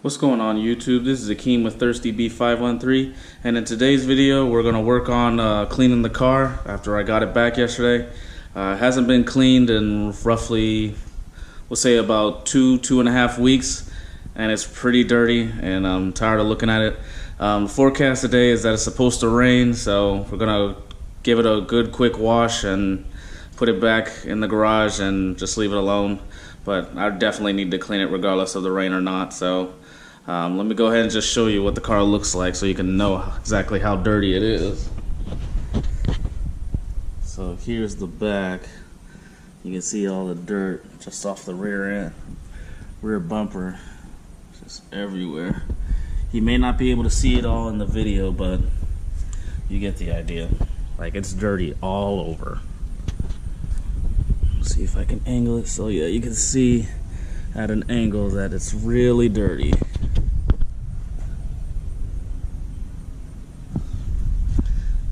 What's going on YouTube? This is Akeem with ThirstyB513, and in today's video we're going to work on cleaning the car after I got it back yesterday. It hasn't been cleaned in roughly, we'll say about two and a half weeks, and it's pretty dirty and I'm tired of looking at it. The forecast today is that it's supposed to rain, so we're going to give it a good quick wash and put it back in the garage and just leave it alone. But I definitely need to clean it regardless of the rain or not. So let me go ahead and just show you what the car looks like so you can know exactly how dirty it is. So here's the back. You can see all the dirt just off the rear bumper, just everywhere. You may not be able to see it all in the video, but you get the idea. Like, it's dirty all over. See if I can angle it. So yeah, you can see at an angle that it's really dirty.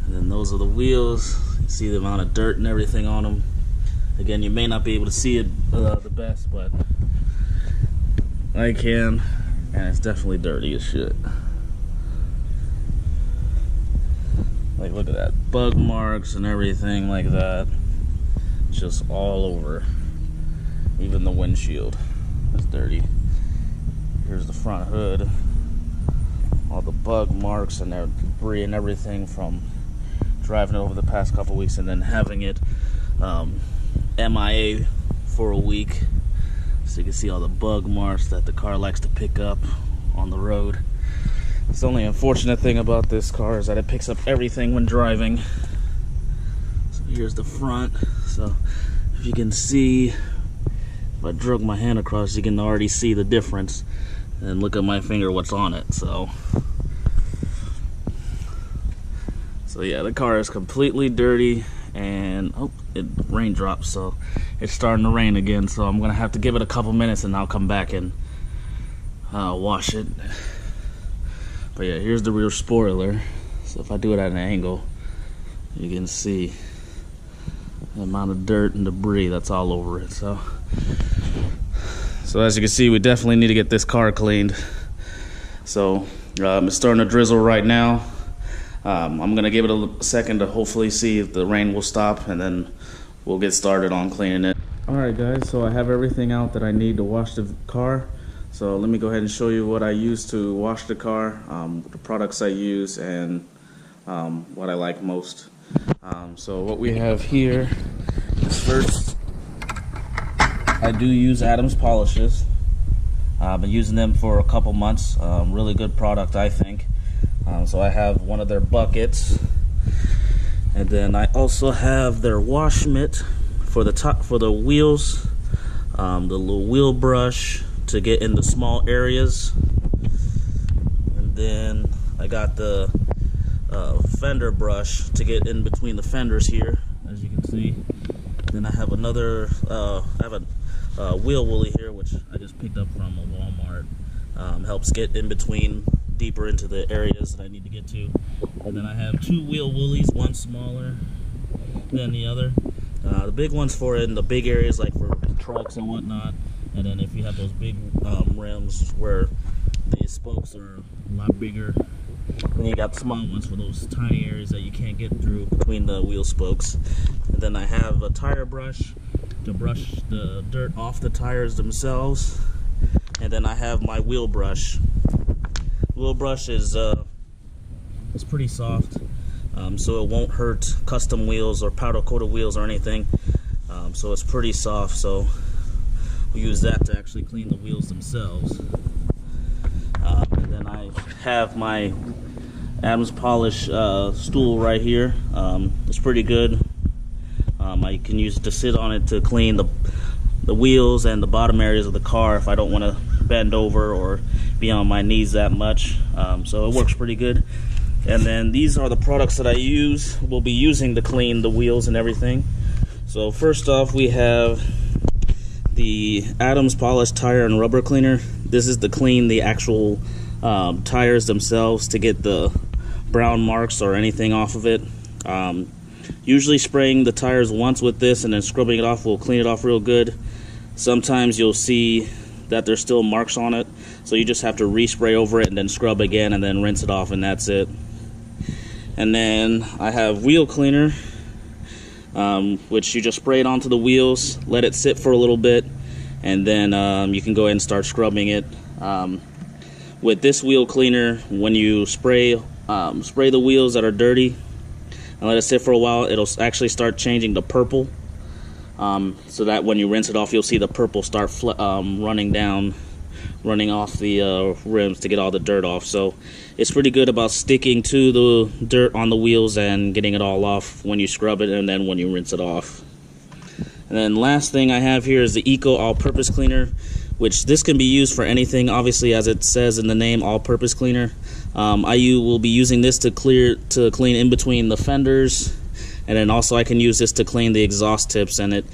And then those are the wheels. You see the amount of dirt and everything on them. Again, you may not be able to see it the best, but I can, and it's definitely dirty as shit. Like, look at that, bug marks and everything like that. Just all over. Even the windshield is dirty. Here's the front hood. All the bug marks and the debris and everything from driving it over the past couple weeks and then having it MIA for a week. So you can see all the bug marks that the car likes to pick up on the road. It's the only unfortunate thing about this car is that it picks up everything when driving. So here's the front. So if you can see, if I drug my hand across, you can already see the difference. And look at my finger, what's on it. So yeah, the car is completely dirty, and oh, it raindrops, so it's starting to rain again. So I'm gonna have to give it a couple minutes and I'll come back and wash it. But yeah, here's the rear spoiler. So if I do it at an angle, you can see the amount of dirt and debris that's all over it. So as you can see, we definitely need to get this car cleaned. So it's starting to drizzle right now. I'm gonna give it a second to hopefully see if the rain will stop, and then we'll get started on cleaning it. Alright guys, so I have everything out that I need to wash the car. So let me go ahead and show you what I use to wash the car, the products I use, and what I like most. So what we have here is, first, I do use Adams polishes. I've been using them for a couple months. Really good product, I think. So I have one of their buckets, and then I also have their wash mitt for the top, for the wheels, the little wheel brush to get in the small areas, and then I got the fender brush to get in between the fenders here, as you can see. Then I have another, I have a wheel woolly here, which I just picked up from a Walmart. Helps get in between, deeper into the areas that I need to get to. And then I have two wheel woolies, one smaller than the other. The big one's for in the big areas, like for trucks and whatnot. And then if you have those big rims where the spokes are a lot bigger, then you got small ones for those tiny areas that you can't get through between the wheel spokes. And then I have a tire brush to brush the dirt off the tires themselves. And then I have my wheel brush. Wheel brush is it's pretty soft, so it won't hurt custom wheels or powder coated wheels or anything. So it's pretty soft, so we use that to actually clean the wheels themselves. And then I have my Adams polish stool right here. It's pretty good. I can use it to sit on it to clean the wheels and the bottom areas of the car if I don't want to bend over or be on my knees that much. So it works pretty good. And then these are the products that I will be using to clean the wheels and everything. So first off, we have the Adams Polish Tire and Rubber Cleaner. This is to clean the actual tires themselves, to get the brown marks or anything off of it. Usually spraying the tires once with this and then scrubbing it off will clean it off real good. Sometimes you'll see that there's still marks on it, so you just have to respray over it and then scrub again and then rinse it off, and that's it. And then I have wheel cleaner, which you just spray it onto the wheels, let it sit for a little bit, and then you can go ahead and start scrubbing it. With this wheel cleaner, when you spray the wheels that are dirty and let it sit for a while, it'll actually start changing to purple, so that when you rinse it off, you'll see the purple start running off the rims to get all the dirt off. So it's pretty good about sticking to the dirt on the wheels and getting it all off when you scrub it and then when you rinse it off. And then last thing I have here is the Eco All-Purpose Cleaner, which this can be used for anything, obviously, as it says in the name, all-purpose cleaner. I will be using this to clean in between the fenders, and then also I can use this to clean the exhaust tips. And it,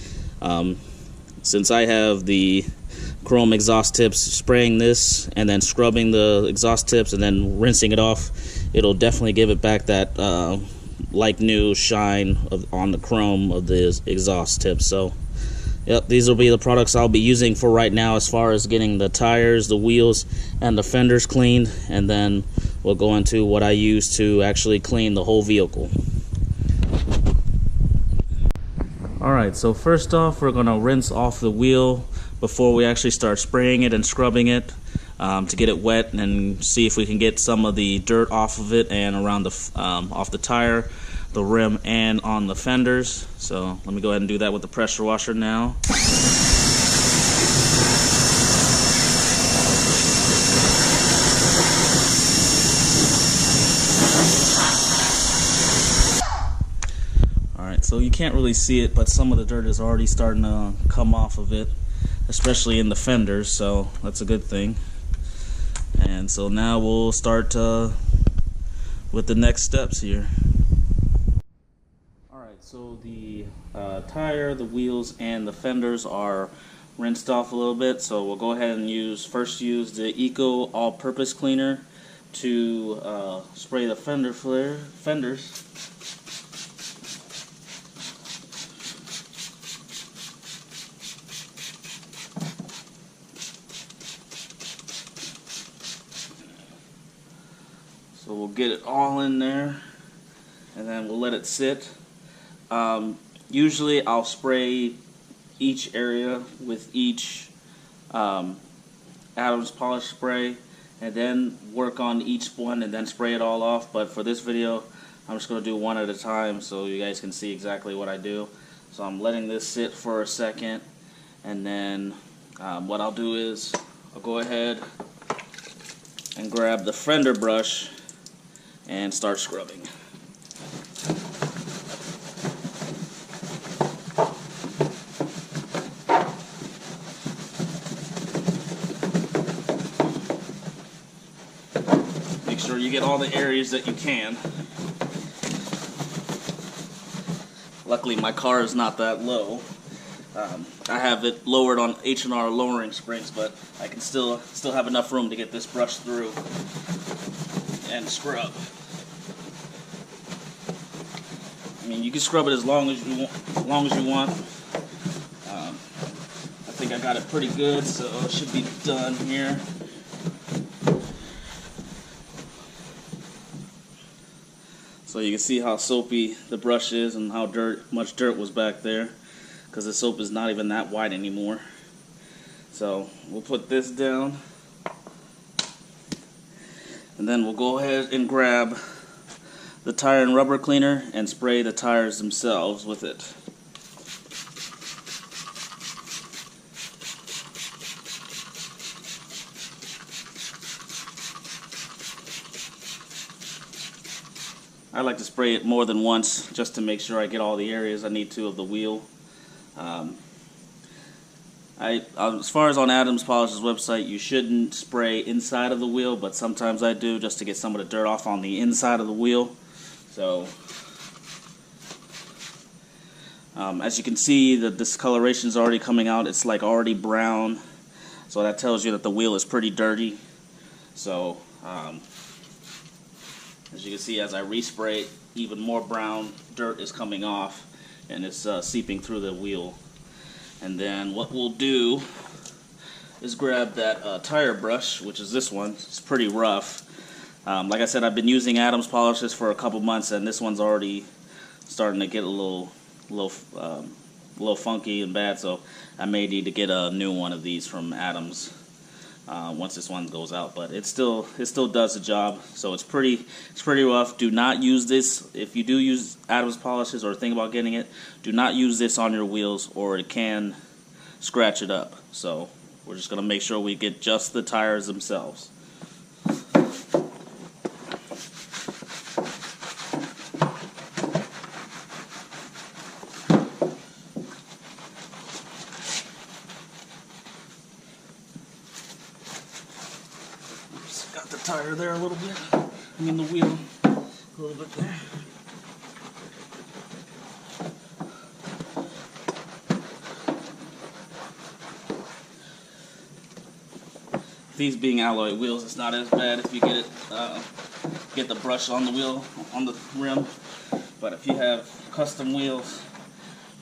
since I have the chrome exhaust tips, spraying this and then scrubbing the exhaust tips and then rinsing it off, it'll definitely give it back that like new shine on the chrome of the exhaust tips. So yep, these will be the products I'll be using for right now as far as getting the tires, the wheels, and the fenders cleaned, and then we'll go into what I use to actually clean the whole vehicle. Alright, so first off, we're going to rinse off the wheel before we actually start spraying it and scrubbing it, to get it wet and see if we can get some of the dirt off of it and around the off the tire, the rim, and on the fenders. So let me go ahead and do that with the pressure washer now. Alright, so you can't really see it, but some of the dirt is already starting to come off of it, especially in the fenders, so that's a good thing. And so now we'll start with the next steps here. Alright, so the tire, the wheels, and the fenders are rinsed off a little bit, so we'll go ahead and first use the Eco All-Purpose Cleaner to spray the fenders. So we'll get it all in there, and then we'll let it sit. Usually I'll spray each area with each Adams polish spray, and then work on each one and then spray it all off. But for this video, I'm just going to do one at a time so you guys can see exactly what I do. So I'm letting this sit for a second, and then what I'll do is I'll go ahead and grab the fender brush and start scrubbing. Make sure you get all the areas that you can. Luckily my car is not that low. I have it lowered on H&R lowering springs, but I can still have enough room to get this brush through and scrub. I mean, you can scrub it as long as you want. I think I got it pretty good, so it should be done here. So you can see how soapy the brush is and how much dirt was back there, because the soap is not even that wide anymore. So we'll put this down, and then we'll go ahead and grab the tire and rubber cleaner and spray the tires themselves with it. I like to spray it more than once just to make sure I get all the areas I need to of the wheel. As far as on Adams Polish's website, you shouldn't spray inside of the wheel, but sometimes I do just to get some of the dirt off on the inside of the wheel. So as you can see, the discoloration is already coming out. It's like already brown, so that tells you that the wheel is pretty dirty. So as you can see, as I respray, even more brown dirt is coming off, and it's seeping through the wheel. And then what we'll do is grab that tire brush, which is this one. It's pretty rough. Like I said, I've been using Adams polishes for a couple months, and this one's already starting to get a little funky and bad. So I may need to get a new one of these from Adams once this one goes out. But it still does the job. So it's pretty rough. Do not use this if you do use Adams polishes or think about getting it. Do not use this on your wheels, or it can scratch it up. So we're just gonna make sure we get just the tires themselves. Got the tire there a little bit. I mean the wheel a little bit there. These being alloy wheels, it's not as bad if you get the brush on the wheel, on the rim. But if you have custom wheels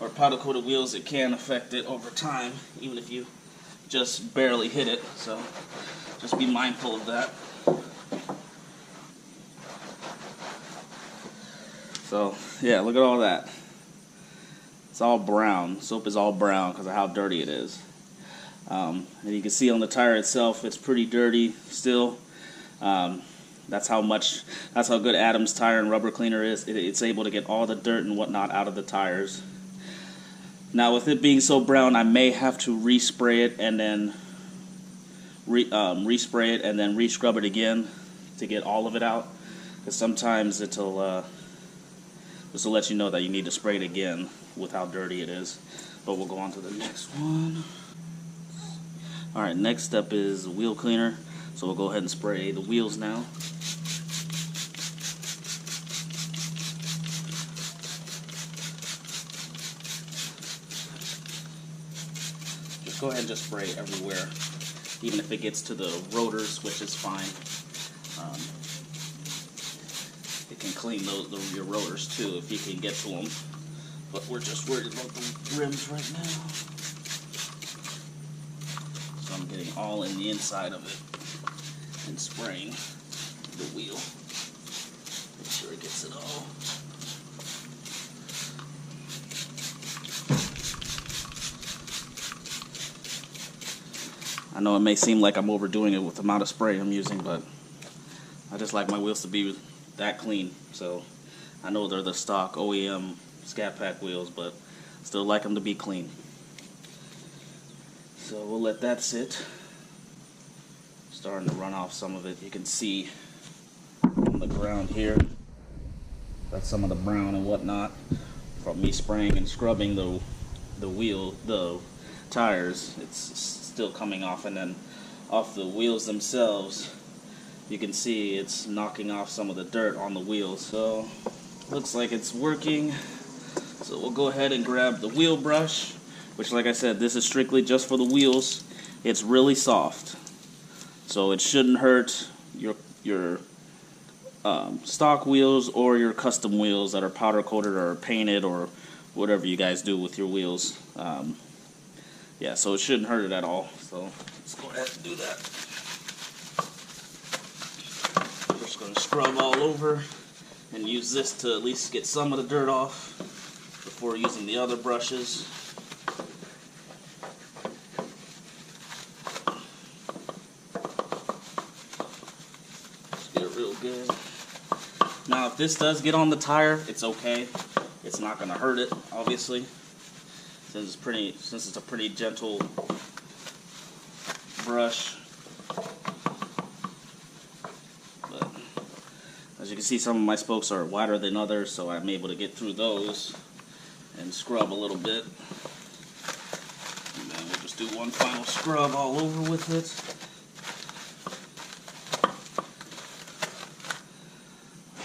or powder coated wheels, it can affect it over time, even if you just barely hit it. So just be mindful of that. So yeah, look at all that. It's all brown. Soap is all brown because of how dirty it is. And you can see on the tire itself, it's pretty dirty still. That's how good Adams tire and rubber cleaner is. It's able to get all the dirt and whatnot out of the tires. Now, with it being so brown, I may have to respray it and then respray it and then re-scrub it again to get all of it out. Because sometimes it'll just to let you know that you need to spray it again with how dirty it is. But we'll go on to the next one. Alright, next step is wheel cleaner. So we'll go ahead and spray the wheels now. Just go ahead and just spray everywhere. Even if it gets to the rotors, which is fine. It can clean your rotors too if you can get to them. But we're just worried about the rims right now. So I'm getting all in the inside of it and spraying the wheel. Make sure it gets it all. I know it may seem like I'm overdoing it with the amount of spray I'm using, but I just like my wheels to be that clean. So I know they're the stock OEM Scat Pack wheels, but still like them to be clean. So we'll let that sit. Starting to run off some of it. You can see on the ground here. That's some of the brown and whatnot from me spraying and scrubbing the tires. It's still coming off, and then off the wheels themselves, you can see it's knocking off some of the dirt on the wheels. So looks like it's working. So we'll go ahead and grab the wheel brush, which, like I said, this is strictly just for the wheels. It's really soft, so it shouldn't hurt your stock wheels or your custom wheels that are powder coated or painted or whatever you guys do with your wheels. Yeah, so it shouldn't hurt it at all. So let's go ahead and do that. We're just going to scrub all over and use this to at least get some of the dirt off before using the other brushes. Just get it real good. Now, if this does get on the tire, it's okay. It's not going to hurt it, obviously, since it's a pretty gentle brush. But as you can see, some of my spokes are wider than others, so I'm able to get through those and scrub a little bit. And then we'll just do one final scrub all over with it.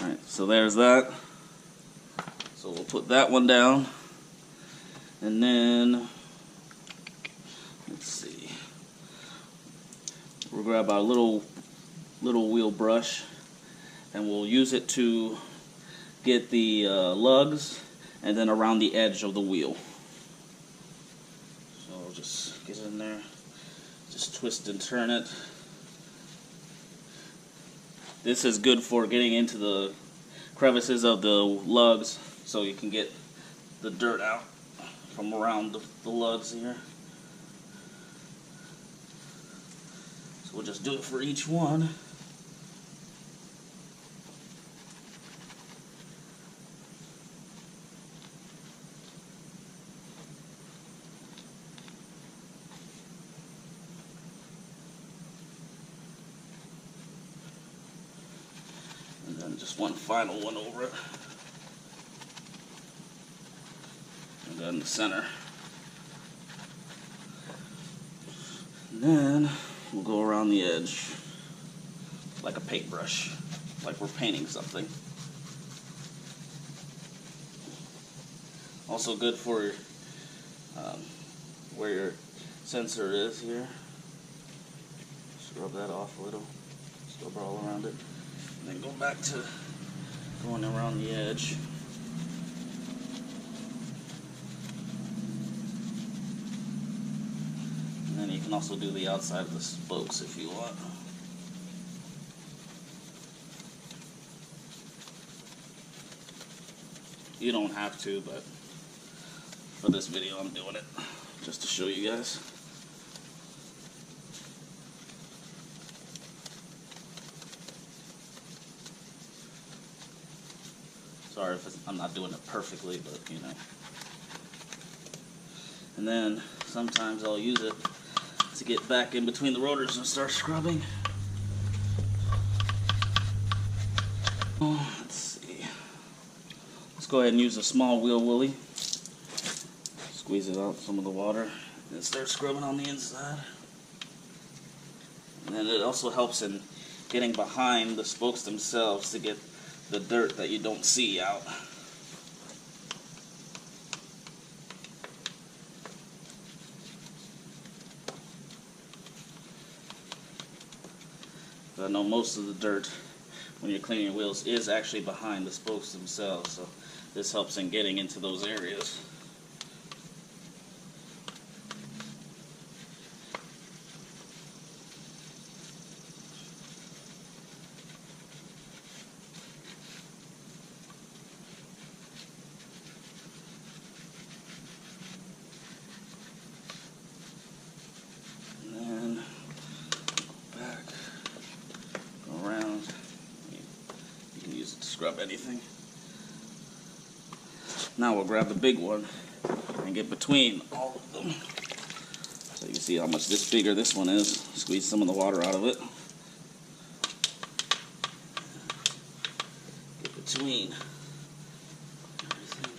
Alright, so there's that. So we'll put that one down. And then, let's see, we'll grab our little wheel brush, and we'll use it to get the lugs and then around the edge of the wheel. So I'll just get in there. Just twist and turn it. This is good for getting into the crevices of the lugs, so you can get the dirt out from around the lugs here. So we'll just do it for each one. And then just one final one over it. And then the center. And then we'll go around the edge like a paintbrush, like we're painting something. Also good for where your sensor is here. Just rub that off a little. Scrub all around it. And then go back to going around the edge. And then you can also do the outside of the spokes if you want. You don't have to, but for this video I'm doing it just to show you guys. Sorry if I'm not doing it perfectly, but you know. And then sometimes I'll use it to get back in between the rotors and start scrubbing. Oh, let's see. Let's go ahead and use a small wheel willy. Squeeze it out some of the water and start scrubbing on the inside. And then it also helps in getting behind the spokes themselves to get the dirt that you don't see out. But I know most of the dirt when you're cleaning your wheels is actually behind the spokes themselves, so this helps in getting into those areas. Scrub anything. Now we'll grab the big one and get between all of them. So you can see how much bigger this one is. Squeeze some of the water out of it. Get between everything.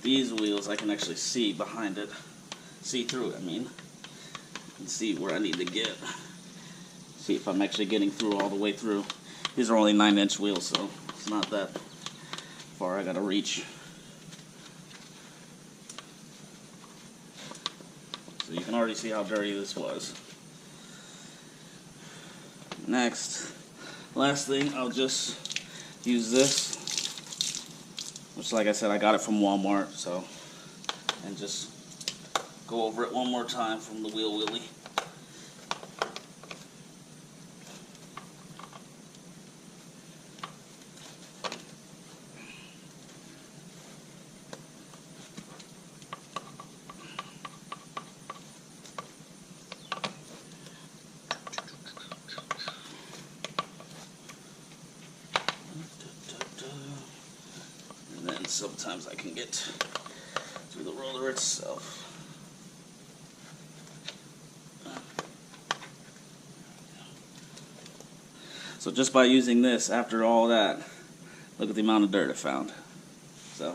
These wheels I can actually see behind it, see through it, I mean, and see where I need to get. See if I'm actually getting through all the way through. These are only 9-inch wheels, so it's not that far I gotta reach. So you can already see how dirty this was. Next, last thing, I'll just use this. Which, like I said, I got it from Walmart, so, and just go over it one more time from the wheel willy. Sometimes I can get to the roller itself. So just by using this, after all that, look at the amount of dirt I found. So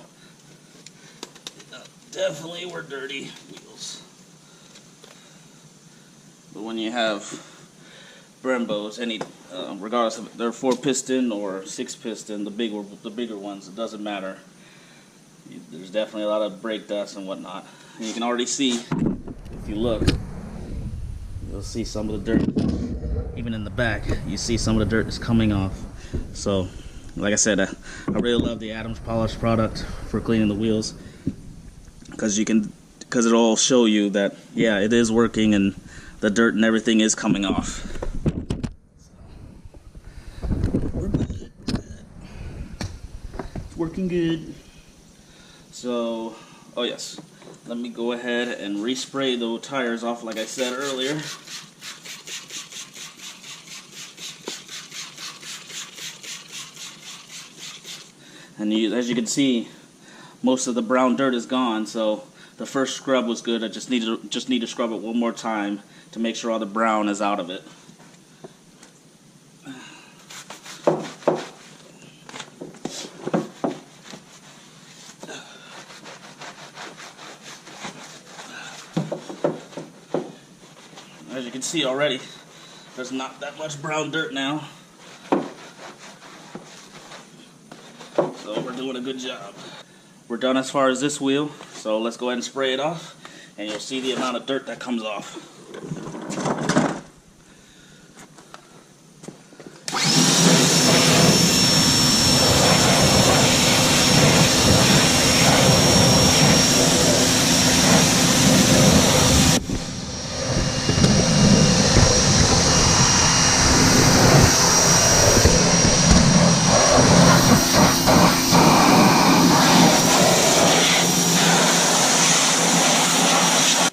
definitely were dirty wheels. But when you have Brembos, any regardless if they're 4-piston or 6-piston, the bigger ones, it doesn't matter. There's definitely a lot of brake dust and whatnot. And you can already see if you look, you'll see some of the dirt. Even in the back, you see some of the dirt is coming off. So, like I said, I really love the Adams Polish product for cleaning the wheels, because it'll show you that, yeah, it is working and the dirt and everything is coming off. It's working good. So, oh yes, let me go ahead and respray the tires off like I said earlier. And as you can see, most of the brown dirt is gone, so the first scrub was good. I just need to scrub it one more time to make sure all the brown is out of it. As you can see already, there's not that much brown dirt now. So we're doing a good job. We're done as far as this wheel, so let's go ahead and spray it off, and you'll see the amount of dirt that comes off.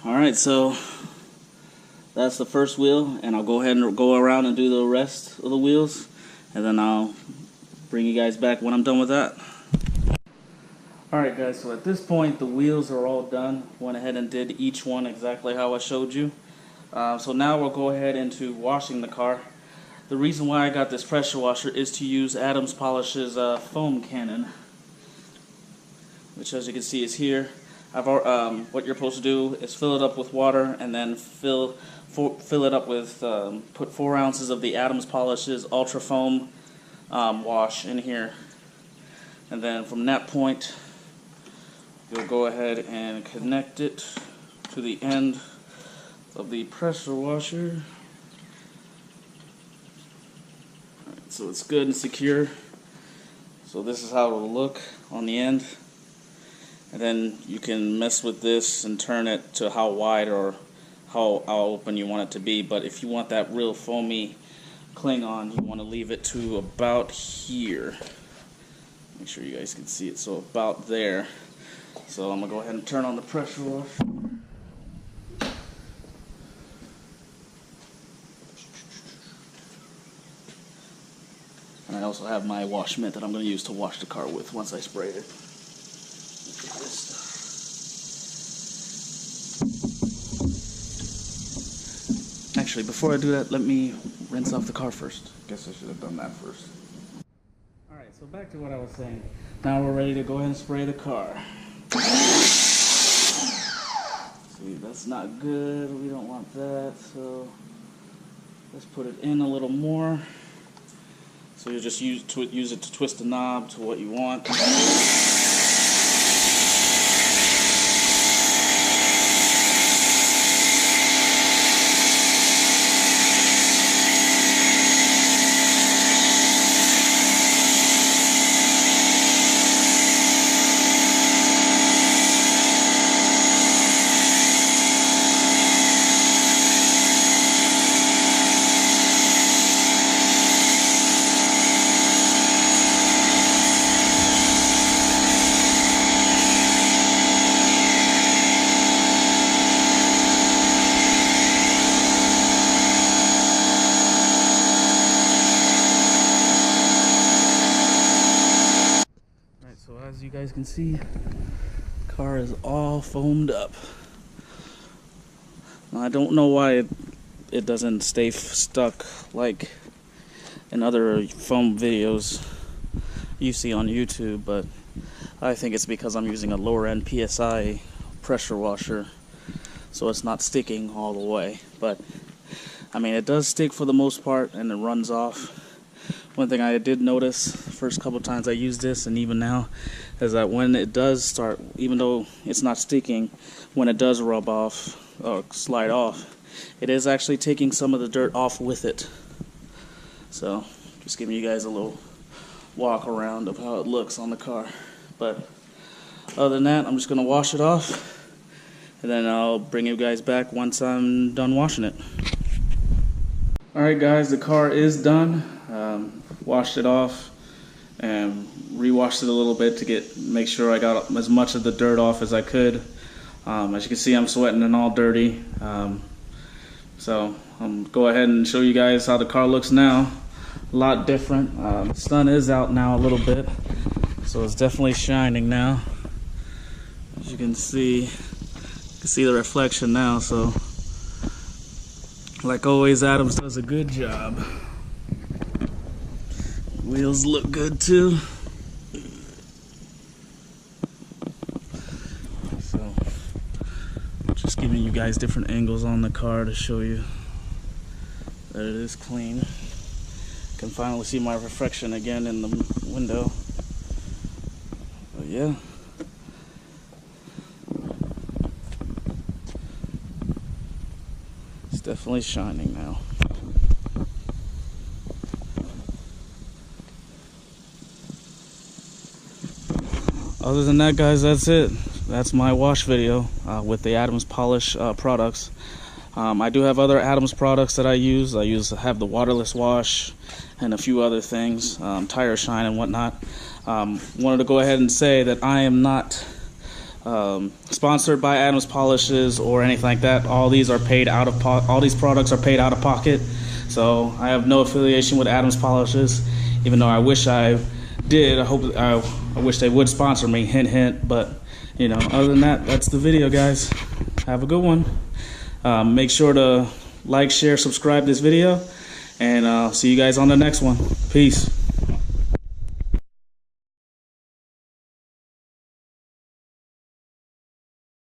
Alright, so that's the first wheel, and I'll go ahead and go around and do the rest of the wheels, and then I'll bring you guys back when I'm done with that. Alright guys, so at this point the wheels are all done. Went ahead and did each one exactly how I showed you. So now we'll go ahead into washing the car. The reason why I got this pressure washer is to use Adams Polish's foam cannon, which as you can see is here. What you're supposed to do is fill it up with water, and then fill it up with put 4 ounces of the Adams Polish's Ultra Foam wash in here, and then from that point you'll go ahead and connect it to the end of the pressure washer. Alright, so it's good and secure. So this is how it'll look on the end. And then you can mess with this and turn it to how wide or how open you want it to be. But if you want that real foamy Klingon, you want to leave it to about here. Make sure you guys can see it. So about there. So I'm going to go ahead and turn on the pressure wash. And I also have my wash mitt that I'm going to use to wash the car with once I sprayed it. Actually, before I do that, let me rinse off the car first. Guess I should have done that first. Alright, so back to what I was saying. Now we're ready to go ahead and spray the car. See, that's not good. We don't want that. So let's put it in a little more. So you just use it to twist the knob to what you want. As you guys can see, the car is all foamed up. Now, I don't know why it doesn't stay stuck like in other foam videos you see on YouTube, but I think it's because I'm using a lower end PSI pressure washer, so it's not sticking all the way. But I mean, it does stick for the most part, and it runs off. One thing I did notice the first couple times I used this, and even now, is that when it does start, even though it's not sticking, when it does rub off or slide off, it is actually taking some of the dirt off with it. So just giving you guys a little walk around of how it looks on the car. But other than that, I'm just going to wash it off, and then I'll bring you guys back once I'm done washing it. Alright guys, the car is done. Washed it off and re-washed it a little bit to make sure I got as much of the dirt off as I could. As you can see, I'm sweating and all dirty. So I'm go ahead and show you guys how the car looks now. A lot different. The sun is out now a little bit, so it's definitely shining now. As you can see the reflection now. So like always, Adams does a good job. Wheels look good too. So just giving you guys different angles on the car to show you that it is clean. Can finally see my reflection again in the window. But yeah. It's definitely shining now. Other than that, guys, that's it. That's my wash video with the Adams Polish products. I do have other Adams products that I use. I have the waterless wash and a few other things, tire shine and whatnot. Wanted to go ahead and say that I am not sponsored by Adams Polishes or anything like that. All these are paid out of all these products are paid out of pocket. So I have no affiliation with Adams Polishes, even though I wish I did. I wish they would sponsor me, hint hint. But you know, other than that, that's the video, guys. Have a good one. Make sure to like, share, subscribe this video, and I'll see you guys on the next one. Peace.